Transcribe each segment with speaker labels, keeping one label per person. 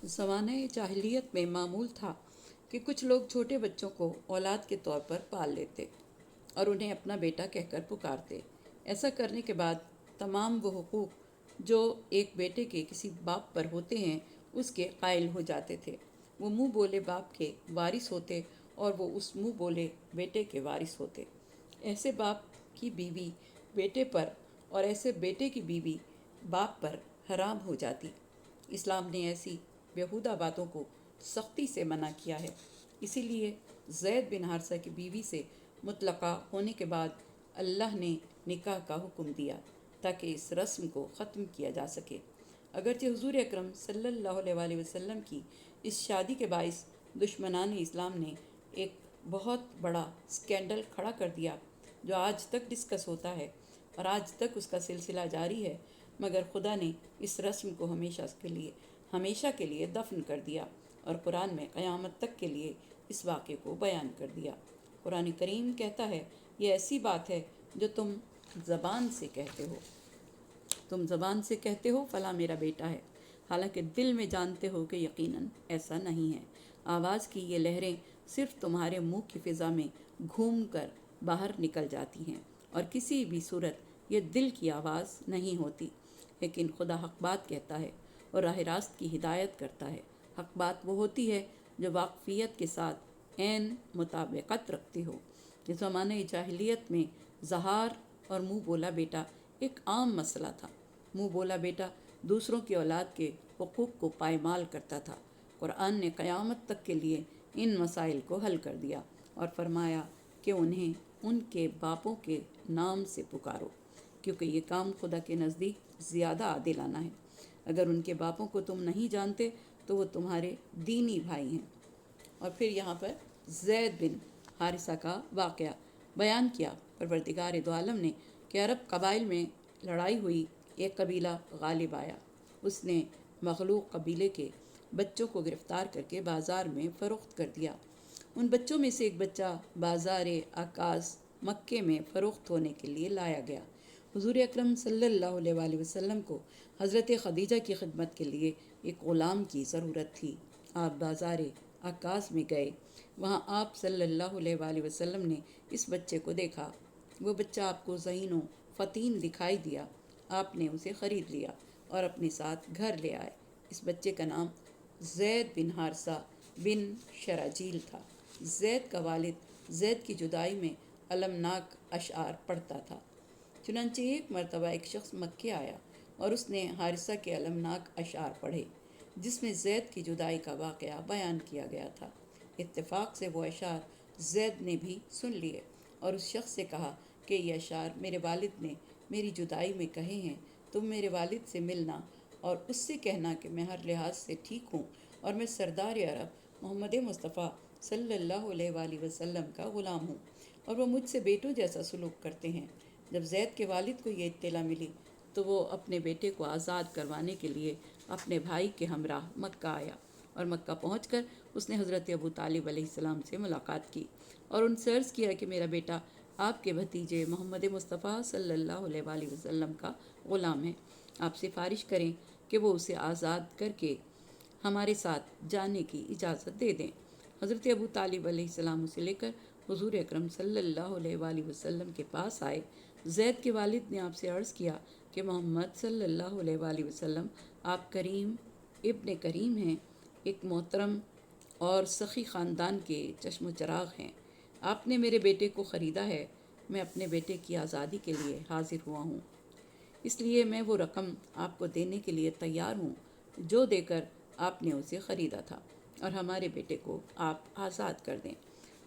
Speaker 1: زمانہ جاہلیت میں معمول تھا کہ کچھ لوگ چھوٹے بچوں کو اولاد کے طور پر پال لیتے اور انہیں اپنا بیٹا کہہ کر پکارتے۔ ایسا کرنے کے بعد تمام وہ حقوق جو ایک بیٹے کے کسی باپ پر ہوتے ہیں اس کے قائل ہو جاتے تھے۔ وہ منہ بولے باپ کے وارث ہوتے اور وہ اس منہ بولے بیٹے کے وارث ہوتے۔ ایسے باپ کی بیوی بیٹے پر اور ایسے بیٹے کی بیوی باپ پر حرام ہو جاتی۔ اسلام نے ایسی بیہودہ باتوں کو سختی سے منع کیا ہے۔ اسی لیے زید بن حارثہ کی بیوی سے مطلقہ ہونے کے بعد اللہ نے نکاح کا حکم دیا تاکہ اس رسم کو ختم کیا جا سکے۔ اگرچہ حضور اکرم صلی اللہ علیہ وآلہ وسلم کی اس شادی کے باعث دشمنان اسلام نے ایک بہت بڑا سکینڈل کھڑا کر دیا جو آج تک ڈسکس ہوتا ہے اور آج تک اس کا سلسلہ جاری ہے، مگر خدا نے اس رسم کو ہمیشہ کے لیے دفن کر دیا اور قرآن میں قیامت تک کے لیے اس واقعے کو بیان کر دیا۔ قرآن کریم کہتا ہے، یہ ایسی بات ہے جو تم زبان سے کہتے ہو فلاں میرا بیٹا ہے، حالانکہ دل میں جانتے ہو کہ یقیناً ایسا نہیں ہے۔ آواز کی یہ لہریں صرف تمہارے منہ کی فضا میں گھوم کر باہر نکل جاتی ہیں اور کسی بھی صورت یہ دل کی آواز نہیں ہوتی، لیکن خدا حق بات کہتا ہے اور راہ راست کی ہدایت کرتا ہے۔ حق بات وہ ہوتی ہے جو واقفیت کے ساتھ عین مطابقت رکھتی ہو۔ اس زمانہ جاہلیت میں زہار اور منہ بولا بیٹا ایک عام مسئلہ تھا۔ منہ بولا بیٹا دوسروں کی اولاد کے حقوق کو پائمال کرتا تھا۔ قرآن نے قیامت تک کے لیے ان مسائل کو حل کر دیا اور فرمایا کہ انہیں ان کے باپوں کے نام سے پکارو، کیونکہ یہ کام خدا کے نزدیک زیادہ عادلانہ ہے۔ اگر ان کے باپوں کو تم نہیں جانتے تو وہ تمہارے دینی بھائی ہیں۔ اور پھر یہاں پر زید بن حارثہ کا واقعہ بیان کیا۔ پروردگار دو عالم نے کہ عرب قبائل میں لڑائی ہوئی، ایک قبیلہ غالب آیا۔ اس نے مغلوب قبیلے کے بچوں کو گرفتار کر کے بازار میں فروخت کر دیا۔ ان بچوں میں سے ایک بچہ بازار عکاظ مکے میں فروخت ہونے کے لیے لایا گیا۔ حضور اکرم صلی اللہ علیہ وآلہ وسلم کو حضرت خدیجہ کی خدمت کے لیے ایک غلام کی ضرورت تھی۔ آپ بازار عکاظ میں گئے، وہاں آپ صلی اللہ علیہ وآلہ وسلم نے اس بچے کو دیکھا۔ وہ بچہ آپ کو ذہین و فطین دکھائی دیا۔ آپ نے اسے خرید لیا اور اپنے ساتھ گھر لے آئے۔ اس بچے کا نام زید بن حارثہ بن شراجیل تھا۔ زید کا والد زید کی جدائی میں المناک اشعار پڑھتا تھا۔ چنانچہ ایک مرتبہ ایک شخص مکے آیا اور اس نے حارثہ کے المناک اشعار پڑھے جس میں زید کی جدائی کا واقعہ بیان کیا گیا تھا۔ اتفاق سے وہ اشعار زید نے بھی سن لیے اور اس شخص سے کہا کہ یہ اشعار میرے والد نے میری جدائی میں کہے ہیں، تم میرے والد سے ملنا اور اس سے کہنا کہ میں ہر لحاظ سے ٹھیک ہوں اور میں سردار عرب محمد مصطفیٰ صلی اللہ علیہ وآلہ وسلم کا غلام ہوں اور وہ مجھ سے بیٹوں جیسا سلوک کرتے ہیں۔ جب زید کے والد کو یہ اطلاع ملی تو وہ اپنے بیٹے کو آزاد کروانے کے لیے اپنے بھائی کے ہمراہ مکہ آیا اور مکہ پہنچ کر اس نے حضرت ابو طالب علیہ السلام سے ملاقات کی اور ان سے عرض کیا کہ میرا بیٹا آپ کے بھتیجے محمد مصطفیٰ صلی اللہ علیہ وآلہ وسلم کا غلام ہے، آپ سفارش کریں کہ وہ اسے آزاد کر کے ہمارے ساتھ جانے کی اجازت دے دیں۔ حضرت ابو طالب علیہ السلام اسے لے کر حضور اکرم صلی اللہ علیہ وآلہ وسلم کے پاس آئے۔ زید کے والد نے آپ سے عرض کیا کہ محمد صلی اللہ علیہ وآلہ وسلم آپ کریم ابن کریم ہیں، ایک محترم اور سخی خاندان کے چشم و چراغ ہیں۔ آپ نے میرے بیٹے کو خریدا ہے، میں اپنے بیٹے کی آزادی کے لیے حاضر ہوا ہوں، اس لیے میں وہ رقم آپ کو دینے کے لیے تیار ہوں جو دے کر آپ نے اسے خریدا تھا، اور ہمارے بیٹے کو آپ آزاد کر دیں۔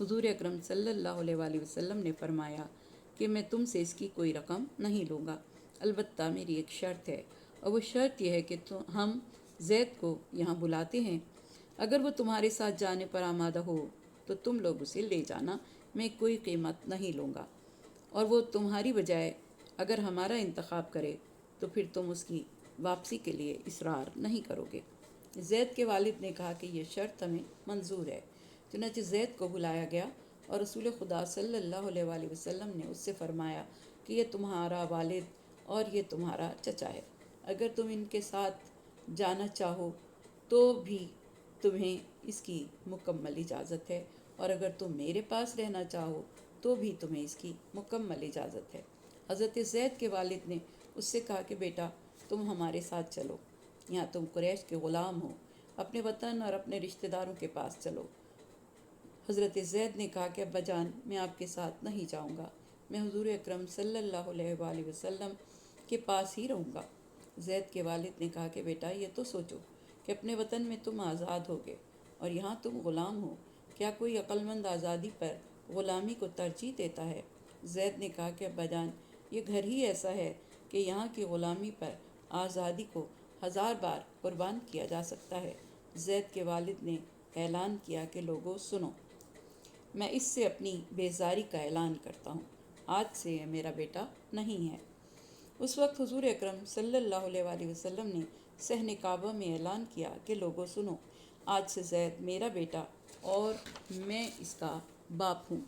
Speaker 1: حضور اکرم صلی اللہ علیہ وآلہ وسلم نے فرمایا کہ میں تم سے اس کی کوئی رقم نہیں لوں گا، البتہ میری ایک شرط ہے، اور وہ شرط یہ ہے کہ ہم زید کو یہاں بلاتے ہیں، اگر وہ تمہارے ساتھ جانے پر آمادہ ہو تو تم لوگ اسے لے جانا، میں کوئی قیمت نہیں لوں گا، اور وہ تمہاری بجائے اگر ہمارا انتخاب کرے تو پھر تم اس کی واپسی کے لیے اصرار نہیں کرو گے۔ زید کے والد نے کہا کہ یہ شرط ہمیں منظور ہے۔ چنانچہ زید کو بلایا گیا اور رسول خدا صلی اللہ علیہ وآلہ وسلم نے اس سے فرمایا کہ یہ تمہارا والد اور یہ تمہارا چچا ہے، اگر تم ان کے ساتھ جانا چاہو تو بھی تمہیں اس کی مکمل اجازت ہے، اور اگر تم میرے پاس رہنا چاہو تو بھی تمہیں اس کی مکمل اجازت ہے۔ حضرت زید کے والد نے اس سے کہا کہ بیٹا تم ہمارے ساتھ چلو، یہاں تم قریش کے غلام ہو، اپنے وطن اور اپنے رشتہ داروں کے پاس چلو۔ حضرت زید نے کہا کہ ابا جان میں آپ کے ساتھ نہیں جاؤں گا، میں حضور اکرم صلی اللہ علیہ وآلہ وسلم کے پاس ہی رہوں گا۔ زید کے والد نے کہا کہ بیٹا یہ تو سوچو کہ اپنے وطن میں تم آزاد ہوگے اور یہاں تم غلام ہو، کیا کوئی عقل مند آزادی پر غلامی کو ترجیح دیتا ہے؟ زید نے کہا کہ ابا جان یہ گھر ہی ایسا ہے کہ یہاں کی غلامی پر آزادی کو 1000 بار قربان کیا جا سکتا ہے۔ زید کے والد نے اعلان کیا کہ لوگوں سنو، میں اس سے اپنی بیزاری کا اعلان کرتا ہوں، آج سے یہ میرا بیٹا نہیں ہے۔ اس وقت حضور اکرم صلی اللہ علیہ وآلہ وسلم نے صحن کعبہ میں اعلان کیا کہ لوگوں سنو، آج سے زید میرا بیٹا اور میں اس کا باپ ہوں،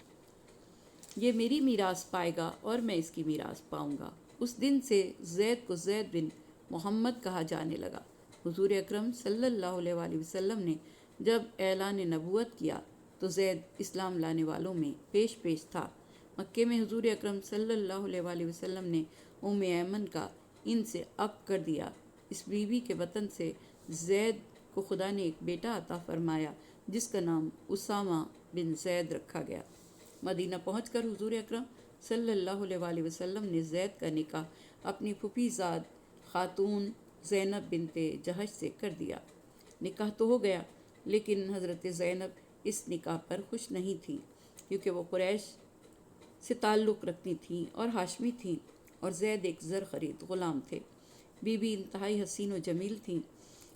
Speaker 1: یہ میری میراث پائے گا اور میں اس کی میراث پاؤں گا۔ اس دن سے زید کو زید بن محمد کہا جانے لگا۔ حضور اکرم صلی اللہ علیہ وآلہ وسلم نے جب اعلان نبوت کیا تو زید اسلام لانے والوں میں پیش تھا۔ مکے میں حضور اکرم صلی اللہ علیہ وآلہ وسلم نے ام ایمن کا ان سے عقد کر دیا۔ اس بیوی کے وطن سے زید کو خدا نے ایک بیٹا عطا فرمایا جس کا نام اسامہ بن زید رکھا گیا۔ مدینہ پہنچ کر حضور اکرم صلی اللہ علیہ وآلہ وسلم نے زید کا نکاح اپنی پھوپھی زاد خاتون زینب بنت جہش سے کر دیا۔ نکاح تو ہو گیا لیکن حضرت زینب اس نکاح پر خوش نہیں تھیں، کیونکہ وہ قریش سے تعلق رکھتی تھیں اور ہاشمی تھیں اور زید ایک زر خرید غلام تھے۔ بی بی انتہائی حسین و جمیل تھیں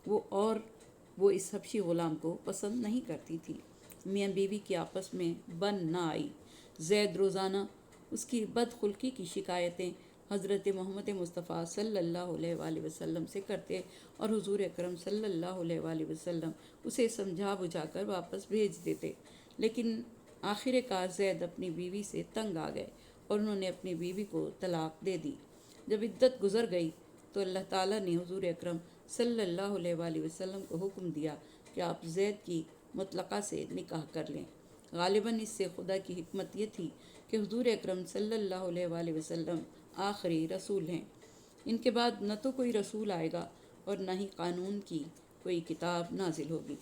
Speaker 1: وہ اس حبشی غلام کو پسند نہیں کرتی تھیں۔ میاں بیوی کی آپس میں بن نہ آئی۔ زید روزانہ اس کی بدخلقی کی شکایتیں حضرت محمد مصطفیٰ صلی اللہ علیہ وآلہ وسلم سے کرتے اور حضور اکرم صلی اللہ علیہ وآلہ وسلم اسے سمجھا بجھا کر واپس بھیج دیتے، لیکن آخر کار زید اپنی بیوی سے تنگ آ گئے اور انہوں نے اپنی بیوی کو طلاق دے دی۔ جب عدت گزر گئی تو اللہ تعالیٰ نے حضور اکرم صلی اللہ علیہ وآلہ وسلم کو حکم دیا کہ آپ زید کی مطلقہ سے نکاح کر لیں۔ غالباً اس سے خدا کی حکمت یہ تھی کہ حضور اکرم صلی اللہ علیہ وآلہ وسلم آخری رسول ہیں، ان کے بعد نہ تو کوئی رسول آئے گا اور نہ ہی قانون کی کوئی کتاب نازل ہوگی۔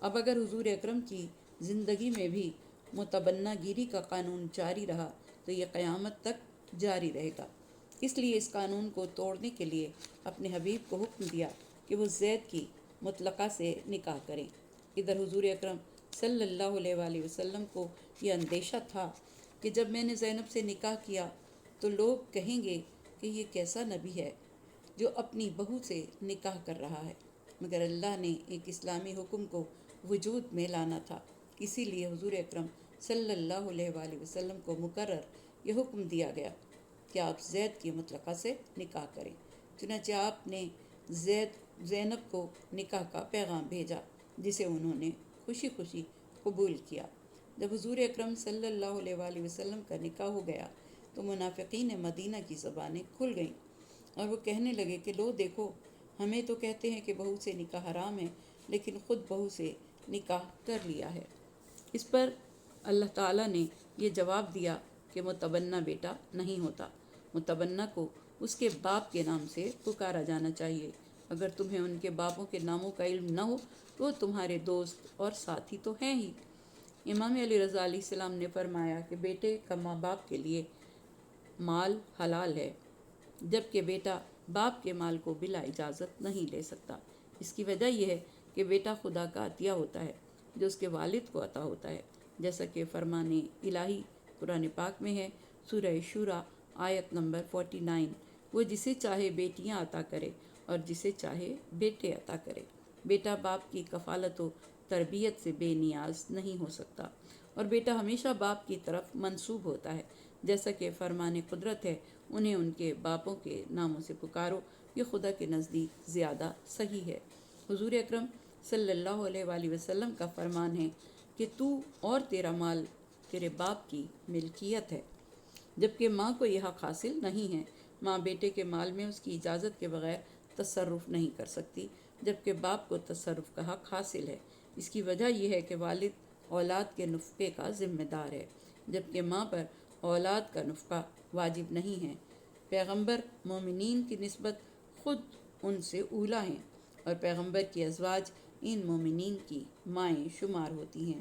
Speaker 1: اب اگر حضور اکرم کی زندگی میں بھی متبنہ گیری کا قانون جاری رہا تو یہ قیامت تک جاری رہے گا۔ اس لیے اس قانون کو توڑنے کے لیے اپنے حبیب کو حکم دیا کہ وہ زید کی مطلقہ سے نکاح کریں۔ ادھر حضور اکرم صلی اللہ علیہ وآلہ وسلم کو یہ اندیشہ تھا کہ جب میں نے زینب سے نکاح کیا تو لوگ کہیں گے کہ یہ کیسا نبی ہے جو اپنی بہو سے نکاح کر رہا ہے، مگر اللہ نے ایک اسلامی حکم کو وجود میں لانا تھا، اسی لیے حضور اکرم صلی اللہ علیہ وآلہ وسلم کو مقرر یہ حکم دیا گیا کہ آپ زید کی مطلقہ سے نکاح کریں۔ چنانچہ آپ نے زینب کو نکاح کا پیغام بھیجا جسے انہوں نے خوشی خوشی قبول کیا۔ جب حضور اکرم صلی اللہ علیہ وآلہ وسلم کا نکاح ہو گیا تو منافقین مدینہ کی زبانیں کھل گئیں اور وہ کہنے لگے کہ لو دیکھو، ہمیں تو کہتے ہیں کہ بہو سے نکاح حرام ہے لیکن خود بہو سے نکاح کر لیا ہے۔ اس پر اللہ تعالیٰ نے یہ جواب دیا کہ متبنہ بیٹا نہیں ہوتا، متبنہ کو اس کے باپ کے نام سے پکارا جانا چاہیے۔ اگر تمہیں ان کے باپوں کے ناموں کا علم نہ ہو تو وہ تمہارے دوست اور ساتھی تو ہیں ہی۔ امام علی رضا علیہ السلام نے فرمایا کہ بیٹے کا ماں باپ کے لیے مال حلال ہے، جبکہ بیٹا باپ کے مال کو بلا اجازت نہیں لے سکتا۔ اس کی وجہ یہ ہے کہ بیٹا خدا کا عطیہ ہوتا ہے جو اس کے والد کو عطا ہوتا ہے، جیسا کہ فرمان الہی قرآن پاک میں ہے، سورہ شورى آیت نمبر 49، وہ جسے چاہے بیٹیاں عطا کرے اور جسے چاہے بیٹے عطا کرے۔ بیٹا باپ کی کفالت و تربیت سے بے نیاز نہیں ہو سکتا، اور بیٹا ہمیشہ باپ کی طرف منسوب ہوتا ہے، جیسا کہ فرمان قدرت ہے، انہیں ان کے باپوں کے ناموں سے پکارو، یہ خدا کے نزدیک زیادہ صحیح ہے۔ حضور اکرم صلی اللہ علیہ وآلہ وسلم کا فرمان ہے کہ تو اور تیرا مال تیرے باپ کی ملکیت ہے، جبکہ ماں کو یہ حق حاصل نہیں ہے۔ ماں بیٹے کے مال میں اس کی اجازت کے بغیر تصرف نہیں کر سکتی، جبکہ باپ کو تصرف کا حق حاصل ہے۔ اس کی وجہ یہ ہے کہ والد اولاد کے نفقے کا ذمہ دار ہے، جبکہ ماں پر اولاد کا نفقہ واجب نہیں ہے۔ پیغمبر مومنین کی نسبت خود ان سے اولیٰ ہیں، اور پیغمبر کی ازواج ان مومنین کی مائیں شمار ہوتی ہیں،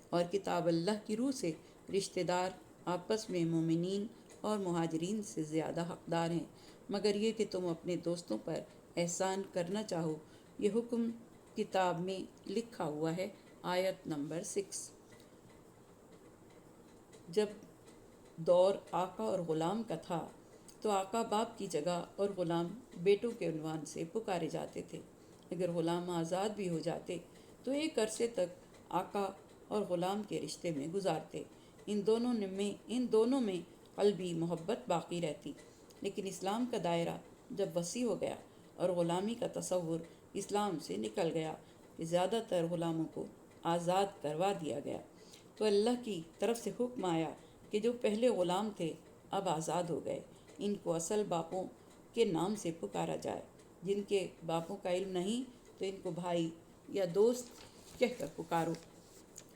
Speaker 1: اور کتاب اللہ کی روح سے رشتہ دار آپس میں مومنین اور مہاجرین سے زیادہ حقدار ہیں، مگر یہ کہ تم اپنے دوستوں پر احسان کرنا چاہو۔ یہ حکم کتاب میں لکھا ہوا ہے۔ آیت نمبر 6۔ جب دور آقا اور غلام کا تھا تو آقا باپ کی جگہ اور غلام بیٹوں کے عنوان سے پکارے جاتے تھے۔ اگر غلام آزاد بھی ہو جاتے تو ایک عرصے تک آقا اور غلام کے رشتے میں گزارتے۔ ان دونوں میں قلبی محبت باقی رہتی، لیکن اسلام کا دائرہ جب وسیع ہو گیا اور غلامی کا تصور اسلام سے نکل گیا کہ زیادہ تر غلاموں کو آزاد کروا دیا گیا، تو اللہ کی طرف سے حکم آیا کہ جو پہلے غلام تھے اب آزاد ہو گئے، ان کو اصل باپوں کے نام سے پکارا جائے۔ جن کے باپوں کا علم نہیں تو ان کو بھائی یا دوست کہہ کر پکارو۔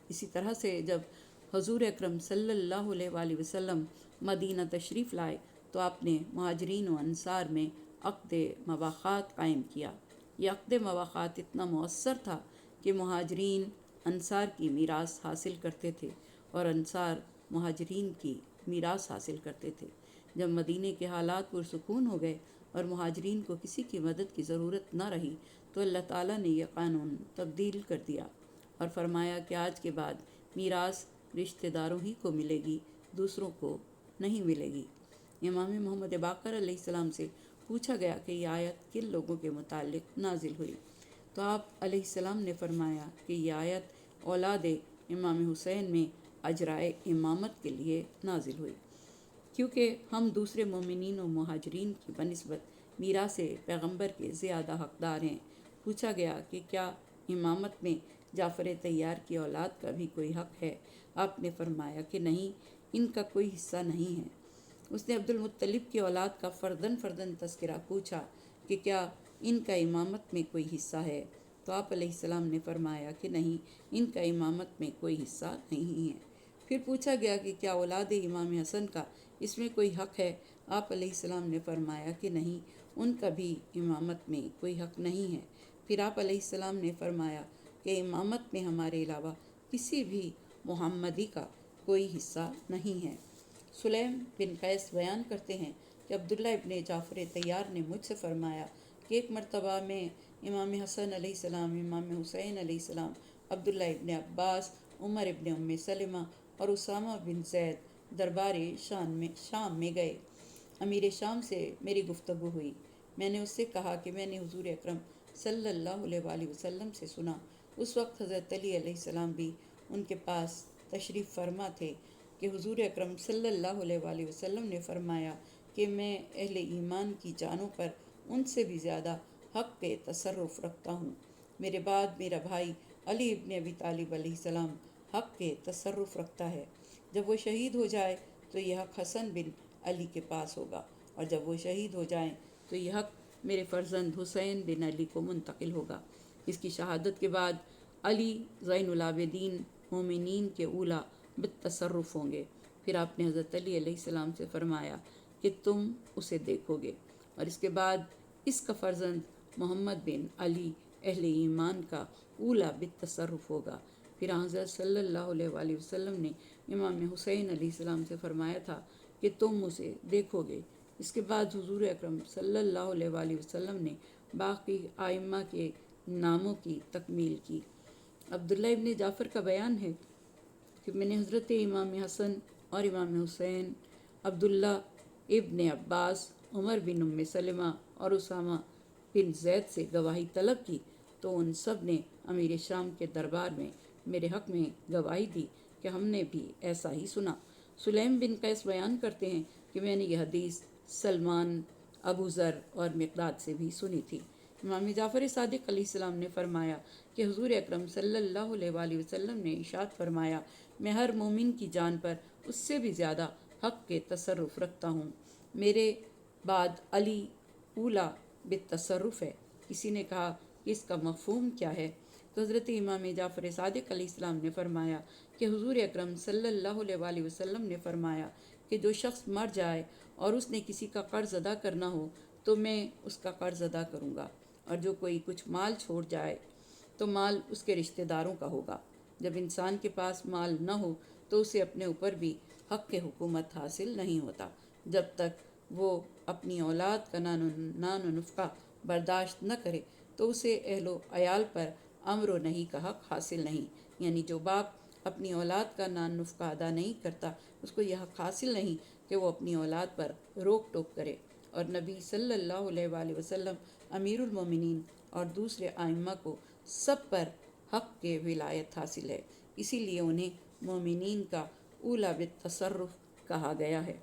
Speaker 1: اسی طرح سے جب حضور اکرم صلی اللہ علیہ وآلہ وسلم مدینہ تشریف لائے تو آپ نے مہاجرین و انصار میں عقد مواخات قائم کیا۔ یہ عقد مواخات اتنا مؤثر تھا کہ مہاجرین انصار کی میراث حاصل کرتے تھے اور انصار مہاجرین کی میراث حاصل کرتے تھے۔ جب مدینے کے حالات پرسکون ہو گئے اور مہاجرین کو کسی کی مدد کی ضرورت نہ رہی تو اللہ تعالیٰ نے یہ قانون تبدیل کر دیا اور فرمایا کہ آج کے بعد میراث رشتہ داروں ہی کو ملے گی، دوسروں کو نہیں ملے گی۔ امام محمد باقر علیہ السلام سے پوچھا گیا کہ یہ آیت کن لوگوں کے متعلق نازل ہوئی، تو آپ علیہ السلام نے فرمایا کہ یہ آیت اولاد امام حسین میں اجرائے امامت کے لیے نازل ہوئی، کیونکہ ہم دوسرے مومنین و مہاجرین کی بنسبت میراث پیغمبر کے زیادہ حقدار ہیں۔ پوچھا گیا کہ کیا امامت میں جعفر طیار کی اولاد کا بھی کوئی حق ہے؟ آپ نے فرمایا کہ نہیں، ان کا کوئی حصہ نہیں ہے۔ اس نے عبد المطلب کی اولاد کا فرداً تذکرہ پوچھا کہ کیا ان کا امامت میں کوئی حصہ ہے؟ تو آپ علیہ السلام نے فرمایا کہ نہیں، ان کا امامت میں کوئی حصہ نہیں ہے۔ پھر پوچھا گیا کہ کیا اولاد امام حسن کا اس میں کوئی حق ہے؟ آپ علیہ السلام نے فرمایا کہ نہیں، ان کا بھی امامت میں کوئی حق نہیں ہے۔ پھر آپ علیہ السلام نے فرمایا کہ امامت میں ہمارے علاوہ کسی بھی محمدی کا کوئی حصہ نہیں ہے۔ سلیم بن قیس بیان کرتے ہیں کہ عبداللہ ابن جعفر طیار نے مجھ سے فرمایا کہ ایک مرتبہ میں امام حسن علیہ السلام، امام حسین علیہ السلام، عبداللہ ابن عباس، عمر ابن ام سلمہ اور اسامہ بن زید دربار شام میں گئے۔ امیر شام سے میری گفتگو ہوئی۔ میں نے اس سے کہا کہ میں نے حضور اکرم صلی اللہ علیہ وآلہ وسلم سے سنا۔ اس وقت حضرت علی علیہ السلام بھی ان کے پاس تشریف فرما تھے کہ حضور اکرم صلی اللہ علیہ وآلہ وسلم نے فرمایا کہ میں اہل ایمان کی جانوں پر ان سے بھی زیادہ حق کے تصرف رکھتا ہوں۔ میرے بعد میرا بھائی علی ابن ابی طالب علیہ السلام حق کے تصرف رکھتا ہے۔ جب وہ شہید ہو جائے تو یہ حق حسن بن علی کے پاس ہوگا، اور جب وہ شہید ہو جائیں تو یہ حق میرے فرزند حسین بن علی کو منتقل ہوگا۔ اس کی شہادت کے بعد علی زین العابدین مومنین کے اولیٰ بالتصرف ہوں گے۔ پھر آپ نے حضرت علی علیہ السلام سے فرمایا کہ تم اسے دیکھو گے، اور اس کے بعد اس کا فرزند محمد بن علی اہل ایمان کا اولیٰ بالتصرف ہوگا۔ پھر حضرت صلی اللہ علیہ وآلہ وسلم نے امام حسین علیہ السلام سے فرمایا تھا کہ تم اسے دیکھو گے۔ اس کے بعد حضور اکرم صلی اللہ علیہ وآلہ وسلم نے باقی ائمہ کے ناموں کی تکمیل کی۔ عبداللہ ابن جعفر کا بیان ہے کہ میں نے حضرت امام حسن اور امام حسین، عبداللہ ابن عباس، عمر بن ام سلمہ اور اسامہ بن زید سے گواہی طلب کی تو ان سب نے امیر شام کے دربار میں میرے حق میں گواہی دی کہ ہم نے بھی ایسا ہی سنا۔ سلیم بن قیس بیان کرتے ہیں کہ میں نے یہ حدیث سلمان، ابو ذر اور مقداد سے بھی سنی تھی۔ امام جعفر صادق علیہ السلام نے فرمایا کہ حضور اکرم صلی اللہ علیہ وآلہ وسلم نے ارشاد فرمایا، میں ہر مومن کی جان پر اس سے بھی زیادہ حق کے تصرف رکھتا ہوں۔ میرے بعد علی اولیٰ بالتصرف ہے۔ کسی نے کہا کہ اس کا مفہوم کیا ہے؟ تو حضرت امام جعفر صادق علیہ السلام نے فرمایا کہ حضور اکرم صلی اللہ علیہ وآلہ وسلم نے فرمایا کہ جو شخص مر جائے اور اس نے کسی کا قرض ادا کرنا ہو تو میں اس کا قرض ادا کروں گا، اور جو کوئی کچھ مال چھوڑ جائے تو مال اس کے رشتہ داروں کا ہوگا۔ جب انسان کے پاس مال نہ ہو تو اسے اپنے اوپر بھی حق حکومت حاصل نہیں ہوتا۔ جب تک وہ اپنی اولاد کا نان و نفقہ برداشت نہ کرے تو اسے اہل و عیال پر امر و نہی کا حق حاصل نہیں، یعنی جو باپ اپنی اولاد کا نان نفقہ ادا نہیں کرتا اس کو یہ حق حاصل نہیں کہ وہ اپنی اولاد پر روک ٹوک کرے۔ اور نبی صلی اللہ علیہ وآلہ وسلم، امیر المومنین اور دوسرے ائمہ کو سب پر حق کے ولایت حاصل ہے، اسی لیے انہیں مومنین کا اولی بالتصرف کہا گیا ہے۔